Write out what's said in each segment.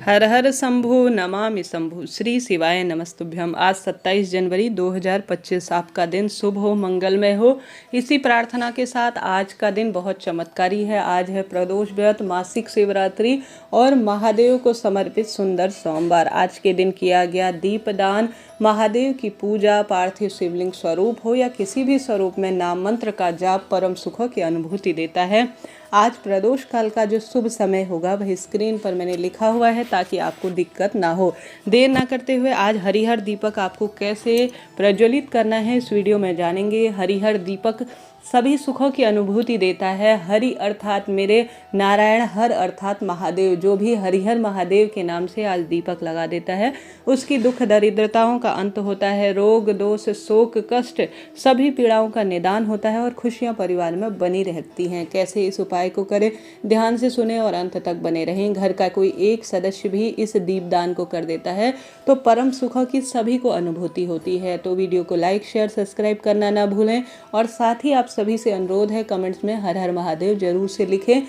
हर हर शंभु नमामि शंभु। श्री शिवाय नमस्तुभ्यम। आज 27 जनवरी 2025 आपका दिन शुभ हो, मंगलमय हो। इसी प्रार्थना के साथ आज का दिन बहुत चमत्कारी है। आज है प्रदोष व्रत, मासिक शिवरात्रि और महादेव को समर्पित सुंदर सोमवार। आज के दिन किया गया दीपदान, महादेव की पूजा, पार्थिव शिवलिंग स्वरूप हो या किसी भी स्वरूप में नाम मंत्र का जाप परम सुखों की अनुभूति देता है। आज प्रदोष काल का जो शुभ समय होगा वह स्क्रीन पर मैंने लिखा हुआ है ताकि आपको दिक्कत ना हो। देर ना करते हुए आज हरिहर दीपक आपको कैसे प्रज्वलित करना है इस वीडियो में जानेंगे। हरिहर दीपक सभी सुखों की अनुभूति देता है। हरि अर्थात मेरे नारायण, हर अर्थात महादेव। जो भी हरिहर महादेव के नाम से आज दीपक लगा देता है उसकी दुख दरिद्रताओं का अंत होता है। रोग दोष शोक कष्ट सभी पीड़ाओं का निदान होता है और खुशियां परिवार में बनी रहती हैं। कैसे इस उपाय को करें, ध्यान से सुने और अंत तक बने रहें। घर का कोई एक सदस्य भी इस दीपदान को कर देता है तो परम सुखों की सभी को अनुभूति होती है। तो वीडियो को लाइक शेयर सब्सक्राइब करना ना भूलें और साथ ही आप सभी से अनुरोध है कमेंट्स में हर हर महादेव जरूर से लिखें।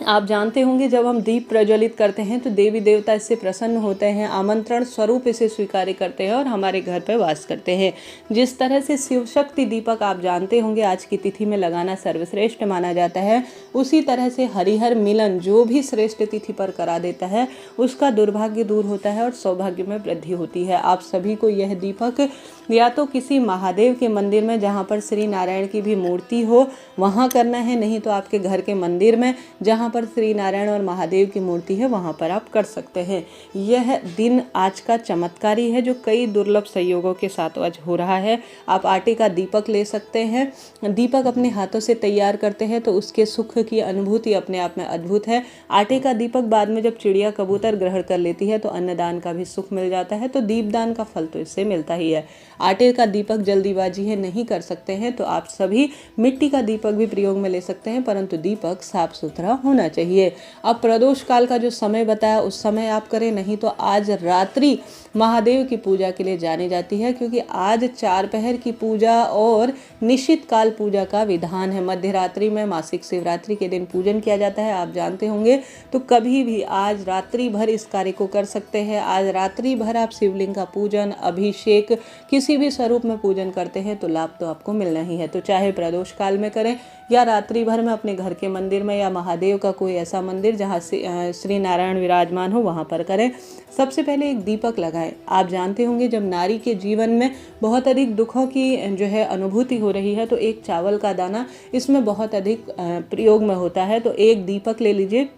आप जानते होंगे जब हम दीप प्रज्वलित करते हैं तो देवी देवता इससे प्रसन्न होते हैं, आमंत्रण स्वरूप इसे स्वीकार करते हैं और हमारे घर पर वास करते हैं। जिस तरह से शिव शक्ति दीपक आप जानते होंगे आज की तिथि में लगाना सर्वश्रेष्ठ माना जाता है, उसी तरह से हरिहर मिलन जो भी श्रेष्ठ तिथि पर करा देता है उसका दुर्भाग्य दूर होता है और सौभाग्य में वृद्धि होती है। आप सभी को यह दीपक या तो किसी महादेव के मंदिर में जहाँ पर श्री नारायण की भी मूर्ति हो वहाँ करना है, नहीं तो आपके घर के मंदिर में जहाँ पर श्री नारायण और महादेव की मूर्ति है वहाँ पर आप कर सकते हैं। यह दिन आज का चमत्कारी है जो कई दुर्लभ संयोगों के साथ आज हो रहा है। आप आटे का दीपक ले सकते हैं। दीपक अपने हाथों से तैयार करते हैं तो उसके सुख की अनुभूति अपने आप में अद्भुत है। आटे का दीपक बाद में जब चिड़िया कबूतर ग्रहण कर लेती है तो अन्नदान का भी सुख मिल जाता है, तो दीपदान का फल तो इससे मिलता ही है। आटे का दीपक जल्दीबाजी है नहीं कर सकते हैं तो आप सभी मिट्टी का दीपक भी प्रयोग में ले सकते हैं, परंतु दीपक साफ सुथरा होना चाहिए। अब प्रदोष काल का जो समय बताया उस समय आप करें, नहीं तो आज रात्रि महादेव की पूजा के लिए जानी जाती है, क्योंकि आज 4 पहर की पूजा और निश्चित काल पूजा का विधान है। मध्य रात्रि में मासिक शिवरात्रि के दिन पूजन किया जाता है, आप जानते होंगे। तो कभी भी आज रात्रि भर इस कार्य को कर सकते हैं। आज रात्रि भर आप शिवलिंग का पूजन, अभिषेक, किसी भी स्वरूप में पूजन करते हैं तो लाभ तो आपको मिलना ही है। तो चाहे प्रदोष काल में करें या रात्रि भर में अपने घर के मंदिर में या महादेव का कोई ऐसा मंदिर जहाँ श्री नारायण विराजमान हो वहाँ पर करें। सबसे पहले एक दीपक लगाएं। आप जानते होंगे जब नारी के जीवन में बहुत अधिक दुखों की जो है अनुभूति हो रही है तो एक चावल का दाना इसमें बहुत अधिक प्रयोग में होता है। तो एक दीपक ले लीजिए,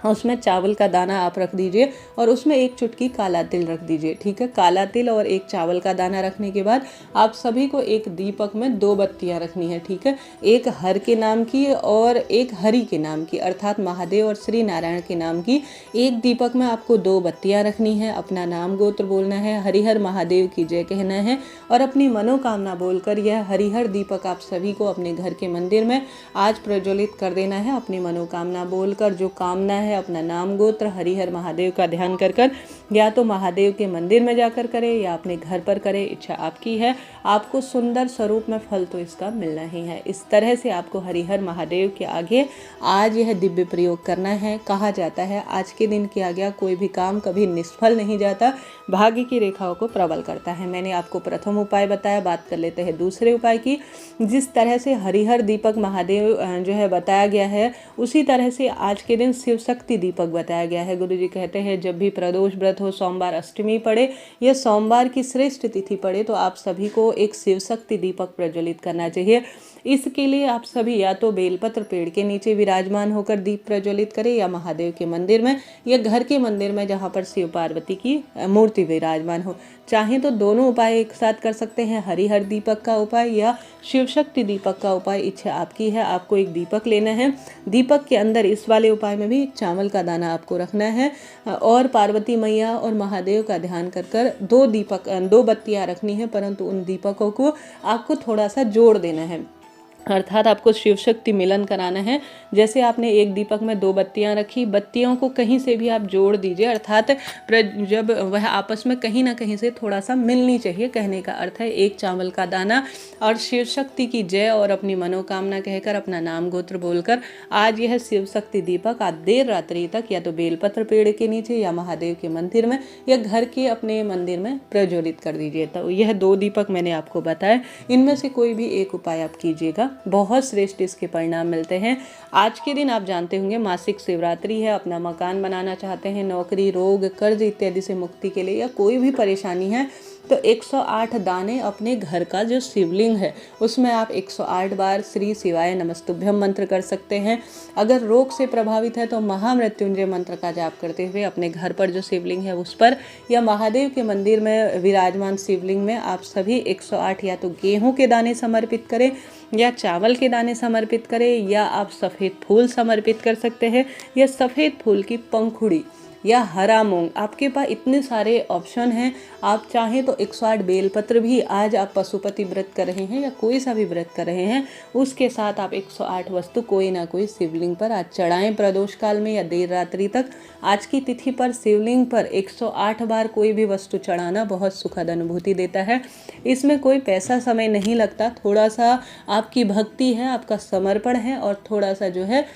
उसमें चावल का दाना आप रख दीजिए और उसमें एक चुटकी काला तिल रख दीजिए। ठीक है, काला तिल और एक चावल का दाना रखने के बाद आप सभी को एक दीपक में 2 बत्तियां रखनी है। ठीक है, एक हर के नाम की और एक हरि के नाम की, अर्थात महादेव और श्री नारायण के नाम की। एक दीपक में आपको 2 बत्तियां रखनी है, अपना नाम गोत्र बोलना है, हरिहर महादेव की जय कहना है और अपनी मनोकामना बोलकर यह हरिहर दीपक आप सभी को अपने घर के मंदिर में आज प्रज्वलित कर देना है। अपनी मनोकामना बोलकर जो कामना है, अपना नाम गोत्र हरिहर महादेव का ध्यान कर कर या तो महादेव के मंदिर में जाकर करें या अपने घर पर करें, इच्छा आपकी है। आपको सुंदर स्वरूप में फल तो इसका मिलना ही है। इस तरह से आपको हरिहर महादेव के आगे आज यह दिव्य प्रयोग करना है। कहा जाता है आज के दिन किया गया कोई भी काम कभी निष्फल नहीं जाता, भाग्य की रेखाओं को प्रबल करता है। मैंने आपको प्रथम उपाय बताया, बात कर लेते हैं दूसरे उपाय की। जिस तरह से हरिहर दीपक महादेव जो है बताया गया है उसी तरह से आज के दिन शिव शक्ति दीपक बताया गया है। गुरु जी कहते हैं जब भी प्रदोष व्रत हो, सोमवार अष्टमी पड़े या सोमवार की श्रेष्ठ तिथि पड़े तो आप सभी को एक शिव शक्ति दीपक प्रज्वलित करना चाहिए। इसके लिए आप सभी या तो बेलपत्र पेड़ के नीचे विराजमान होकर दीप प्रज्वलित करें या महादेव के मंदिर में या घर के मंदिर में जहाँ पर शिव पार्वती की मूर्ति विराजमान हो। चाहें तो दोनों उपाय एक साथ कर सकते हैं, हरिहर दीपक का उपाय या शिव शक्ति दीपक का उपाय, इच्छा आपकी है। आपको एक दीपक लेना है, दीपक के अंदर इस वाले उपाय में भी चावल का दाना आपको रखना है और पार्वती मैया और महादेव का ध्यान कर कर 2 बत्तियां रखनी है, परंतु उन दीपकों को आपको थोड़ा सा जोड़ देना है। अर्थात आपको शिव शक्ति मिलन कराना है। जैसे आपने एक दीपक में 2 बत्तियां रखी, बत्तियों को कहीं से भी आप जोड़ दीजिए, अर्थात जब वह आपस में कहीं ना कहीं से थोड़ा सा मिलनी चाहिए। कहने का अर्थ है एक चावल का दाना और शिव शक्ति की जय और अपनी मनोकामना कहकर, अपना नाम गोत्र बोलकर आज यह शिव शक्ति दीपक आप देर रात्रि तक या तो बेलपत्र पेड़ के नीचे या महादेव के मंदिर में या घर के अपने मंदिर में प्रज्वलित कर दीजिए। तो यह 2 दीपक मैंने आपको बताया, इनमें से कोई भी एक उपाय आप कीजिएगा, बहुत श्रेष्ठ इसके परिणाम मिलते हैं। आज के दिन आप जानते होंगे मासिक शिवरात्रि है, अपना मकान बनाना चाहते हैं, नौकरी, रोग, कर्ज इत्यादि से मुक्ति के लिए या कोई भी परेशानी है तो 108 दाने अपने घर का जो शिवलिंग है उसमें आप 108 बार श्री शिवाय नमस्तुभ्यम मंत्र कर सकते हैं। अगर रोग से प्रभावित है तो महामृत्युंजय मंत्र का जाप करते हुए अपने घर पर जो शिवलिंग है उस पर या महादेव के मंदिर में विराजमान शिवलिंग में आप सभी 108 या तो गेहूं के दाने समर्पित करें या चावल के दाने समर्पित करें या आप सफ़ेद फूल समर्पित कर सकते हैं या सफ़ेद फूल की पंखुड़ी या हरा मूंग। आपके पास इतने सारे ऑप्शन हैं, आप चाहें तो 108 बेलपत्र भी, आज आप पशुपति व्रत कर रहे हैं या कोई सा भी व्रत कर रहे हैं उसके साथ आप 108 वस्तु कोई ना कोई शिवलिंग पर आज चढ़ाएं प्रदोष काल में या देर रात्रि तक। आज की तिथि पर शिवलिंग पर 108 बार कोई भी वस्तु चढ़ाना बहुत सुखद अनुभूति देता है। इसमें कोई पैसा समय नहीं लगता, थोड़ा सा आपकी भक्ति है, आपका समर्पण है और थोड़ा सा जो है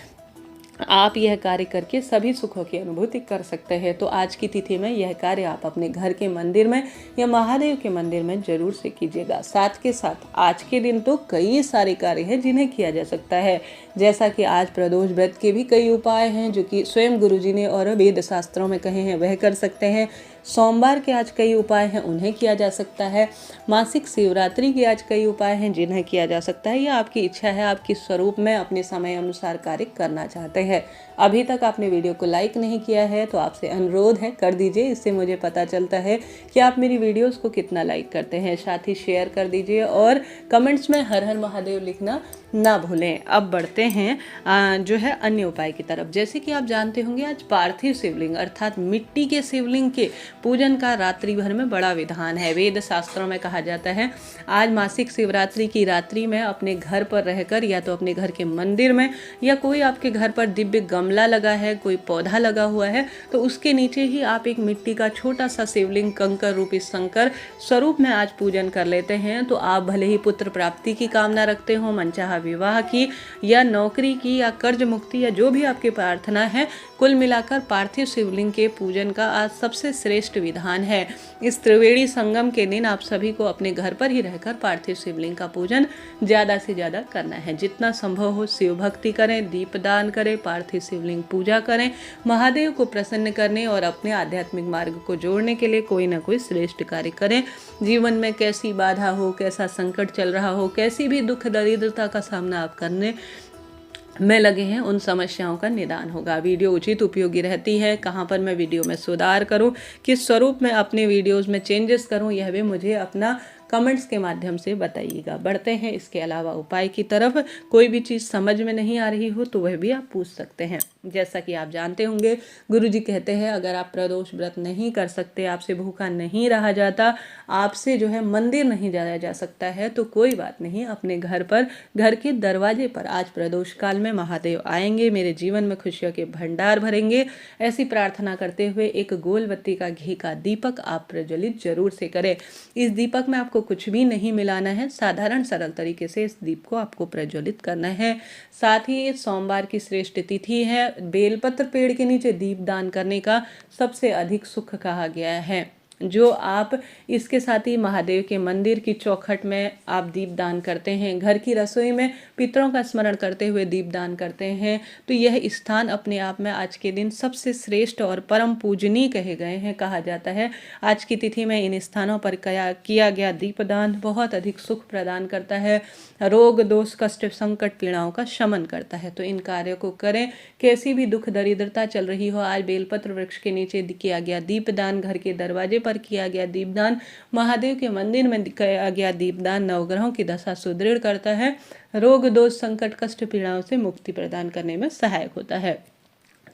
आप यह कार्य करके सभी सुखों की अनुभूति कर सकते हैं। तो आज की तिथि में यह कार्य आप अपने घर के मंदिर में या महादेव के मंदिर में जरूर से कीजिएगा। साथ के साथ आज के दिन तो कई सारे कार्य हैं जिन्हें किया जा सकता है, जैसा कि आज प्रदोष व्रत के भी कई उपाय हैं जो कि स्वयं गुरुजी ने और वेद शास्त्रों में कहे हैं, वह कर सकते हैं। सोमवार के आज कई उपाय हैं, उन्हें किया जा सकता है। मासिक शिवरात्रि के आज कई उपाय हैं जिन्हें किया जा सकता है। यह आपकी इच्छा है, आप किस स्वरूप में अपने समय अनुसार कार्य करना चाहते हैं। अभी तक आपने वीडियो को लाइक नहीं किया है तो आपसे अनुरोध है कर दीजिए, इससे मुझे पता चलता है कि आप मेरी वीडियोस को कितना लाइक करते हैं। साथ ही शेयर कर दीजिए और कमेंट्स में हर हर महादेव लिखना ना भूलें। अब बढ़ते हैं जो है अन्य उपाय की तरफ। जैसे कि आप जानते होंगे आज पार्थिव शिवलिंग अर्थात मिट्टी के शिवलिंग के पूजन का रात्रि भर में बड़ा विधान है। वेद शास्त्रों में कहा जाता है आज मासिक शिवरात्रि की रात्रि में अपने घर पर रहकर या तो अपने घर के मंदिर में या कोई आपके घर पर दिव्य गमला लगा है, कोई पौधा लगा हुआ है तो उसके नीचे ही आप एक मिट्टी का छोटा सा शिवलिंग कंकर रूपी शंकर स्वरूप में आज पूजन कर लेते हैं। तो आप भले ही पुत्र प्राप्ति की कामना रखते हो, मनचाहा विवाह की या नौकरी की या कर्ज मुक्ति या जो भी आपकी प्रार्थना है, कुल मिलाकर पार्थिव शिवलिंग के पूजन का आज सबसे श्रेष्ठ विधान है। इस त्रिवेणी संगम के दिन आप सभी को अपने घर पर ही रहकर पार्थिव शिवलिंग का पूजन ज़्यादा से ज़्यादा करना है। जितना संभव हो शिव भक्ति करें, दीपदान करें, पार्थिव शिवलिंग पूजा करें, महादेव को प्रसन्न करने और अपने आध्यात्मिक मार्ग को जोड़ने के लिए कोई ना कोई श्रेष्ठ कार्य करें। जीवन में कैसी बाधा हो, कैसा संकट चल रहा हो, कैसी भी दुख दरिद्रता का सामना आप करने में लगे हैं, उन समस्याओं का निदान होगा। वीडियो उचित उपयोगी रहती है, कहाँ पर मैं वीडियो में सुधार करूं, किस स्वरूप में अपने वीडियोस में चेंजेस करूं, यह भी मुझे अपना कमेंट्स के माध्यम से बताइएगा। बढ़ते हैं इसके अलावा उपाय की तरफ। कोई भी चीज़ समझ में नहीं आ रही हो तो वह भी आप पूछ सकते हैं। जैसा कि आप जानते होंगे गुरुजी कहते हैं अगर आप प्रदोष व्रत नहीं कर सकते, आपसे भूखा नहीं रहा जाता, आपसे जो है मंदिर नहीं जाया जा सकता है तो कोई बात नहीं, अपने घर पर घर के दरवाजे पर आज प्रदोष काल में महादेव आएंगे, मेरे जीवन में खुशियों के भंडार भरेंगे, ऐसी प्रार्थना करते हुए एक गोल बत्ती का घी का दीपक आप प्रज्वलित जरूर से करें। इस दीपक में आपको कुछ भी नहीं मिलाना है, साधारण सरल तरीके से इस दीप को आपको प्रज्वलित करना है। साथ ही सोमवार की श्रेष्ठ तिथि है, बेलपत्र पेड़ के नीचे दीप दान करने का सबसे अधिक सुख कहा गया है। जो आप इसके साथ ही महादेव के मंदिर की चौखट में आप दीप दान करते हैं, घर की रसोई में पितरों का स्मरण करते हुए दीप दान करते हैं तो यह स्थान अपने आप में आज के दिन सबसे श्रेष्ठ और परम पूजनीय कहे गए हैं। कहा जाता है आज की तिथि में इन स्थानों पर किया गया दीपदान बहुत अधिक सुख प्रदान करता है, रोग दोष कष्ट संकट पीड़ाओं का शमन करता है। तो इन कार्यों को करें। कैसी भी दुख दरिद्रता चल रही हो, आज बेलपत्र वृक्ष के नीचे किया गया दीपदान, घर के दरवाजे पर किया गया दीपदान, महादेव के मंदिर में किया गया दीपदान नवग्रहों की दशा सुदृढ़ करता है, रोग दोष संकट कष्ट पीड़ाओं से मुक्ति प्रदान करने में सहायक होता है।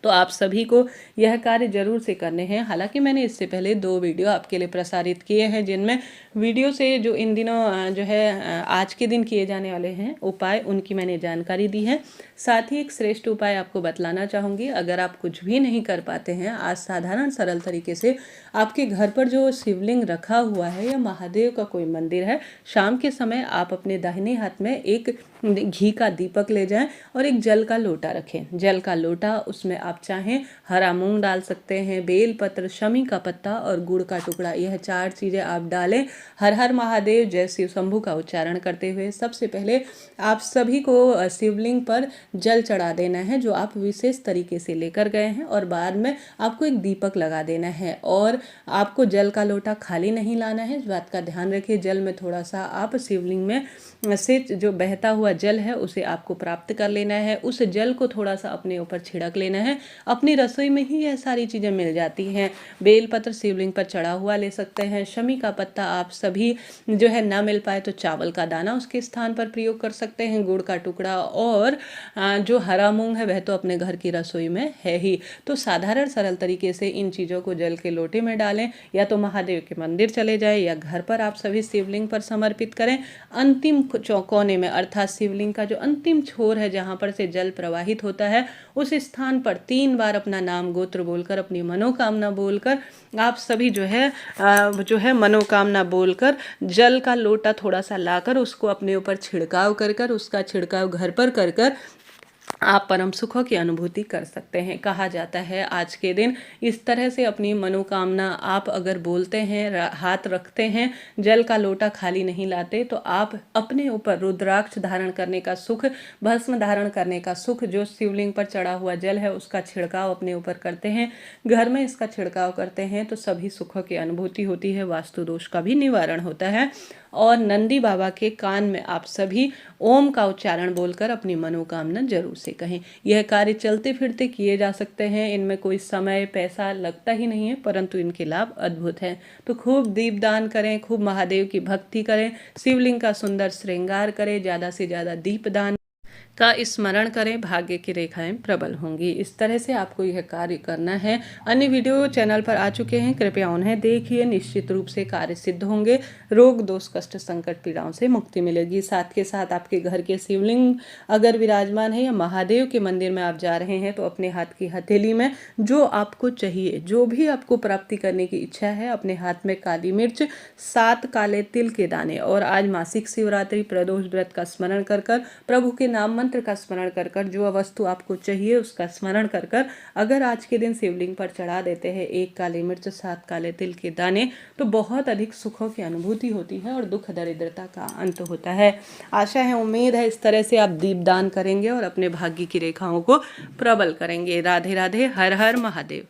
तो आप सभी को यह कार्य जरूर से करने हैं। हालांकि मैंने इससे पहले 2 वीडियो आपके लिए प्रसारित किए हैं, जिनमें वीडियो से जो इन दिनों जो है आज के दिन किए जाने वाले हैं उपाय, उनकी मैंने जानकारी दी है। साथ ही एक श्रेष्ठ उपाय आपको बतलाना चाहूँगी। अगर आप कुछ भी नहीं कर पाते हैं, आज साधारण सरल तरीके से आपके घर पर जो शिवलिंग रखा हुआ है या महादेव का कोई मंदिर है, शाम के समय आप अपने दाहिने हाथ में एक घी का दीपक ले जाएं और एक जल का लोटा रखें। जल का लोटा, उसमें आप चाहें हरा मूंग डाल सकते हैं, बेल पत्र, शमी का पत्ता और गुड़ का टुकड़ा, यह 4 चीज़ें आप डालें। हर हर महादेव, जय शिव शंभू का उच्चारण करते हुए सबसे पहले आप सभी को शिवलिंग पर जल चढ़ा देना है, जो आप विशेष तरीके से लेकर गए हैं, और बाद में आपको एक दीपक लगा देना है। और आपको जल का लोटा खाली नहीं लाना है, इस बात का ध्यान रखिए। जल में थोड़ा सा आप शिवलिंग में से जो बहता हुआ जल है उसे आपको प्राप्त कर लेना है। उस जल को थोड़ा सा अपने ऊपर छिड़क लेना है। अपनी रसोई में ही यह सारी चीज़ें मिल जाती हैं। बेलपत्र शिवलिंग पर चढ़ा हुआ ले सकते हैं। शमी का पत्ता आप सभी जो है ना मिल पाए तो चावल का दाना उसके स्थान पर प्रयोग कर सकते हैं। गुड़ का टुकड़ा और जो हरा मूंग है वह तो अपने घर की रसोई में है ही। तो साधारण सरल तरीके से इन चीज़ों को जल के लोटे में डालें, या तो महादेव के मंदिर चले जाए या घर पर आप सभी शिवलिंग पर समर्पित करें। अंतिम चौकोने में, अर्थात शिवलिंग का जो अंतिम छोर है जहाँ पर से जल प्रवाहित होता है, उस स्थान पर 3 बार अपना नाम गोत्र बोलकर, अपनी मनोकामना बोलकर आप सभी जो है मनोकामना बोलकर जल का लोटा थोड़ा सा लाकर उसको अपने ऊपर छिड़काव कर उसका छिड़काव घर पर कर आप परम सुखों की अनुभूति कर सकते हैं। कहा जाता है आज के दिन इस तरह से अपनी मनोकामना आप अगर बोलते हैं, हाथ रखते हैं, जल का लोटा खाली नहीं लाते, तो आप अपने ऊपर रुद्राक्ष धारण करने का सुख, भस्म धारण करने का सुख, जो शिवलिंग पर चढ़ा हुआ जल है उसका छिड़काव अपने ऊपर करते हैं, घर में इसका छिड़काव करते हैं, तो सभी सुखों की अनुभूति होती है। वास्तु दोष का भी निवारण होता है। और नंदी बाबा के कान में आप सभी ओम का उच्चारण बोलकर अपनी मनोकामना जरूर से कहें। यह कार्य चलते फिरते किए जा सकते हैं, इनमें कोई समय पैसा लगता ही नहीं है, परंतु इनके लाभ अद्भुत हैं। तो खूब दीपदान करें, खूब महादेव की भक्ति करें, शिवलिंग का सुंदर श्रृंगार करें, ज़्यादा से ज़्यादा दीपदान का स्मरण करें, भाग्य की रेखाएं प्रबल होंगी। इस तरह से आपको यह कार्य करना है। अन्य वीडियो चैनल पर आ चुके हैं, कृपया उन्हें देखिए। निश्चित रूप से कार्य सिद्ध होंगे, रोग दोष कष्ट संकट पीड़ाओं से मुक्ति मिलेगी। साथ के साथ आपके घर के शिवलिंग अगर विराजमान है या महादेव के मंदिर में आप जा रहे हैं, तो अपने हाथ की हथेली में जो आपको चाहिए, जो भी आपको प्राप्ति करने की इच्छा है, अपने हाथ में काली मिर्च, 7 काले तिल के दाने, और आज मासिक शिवरात्रि प्रदोष व्रत का स्मरण कर प्रभु के नाम मंत्र का स्मरण कर जो वस्तु आपको चाहिए उसका स्मरण कर अगर आज के दिन शिवलिंग पर चढ़ा देते हैं 1 काली मिर्च, 7 काले तिल के दाने, तो बहुत अधिक सुखों की अनुभूति होती है और दुख दरिद्रता का अंत होता है। आशा है, उम्मीद है इस तरह से आप दीपदान करेंगे और अपने भाग्य की रेखाओं को प्रबल करेंगे। राधे राधे, हर हर महादेव।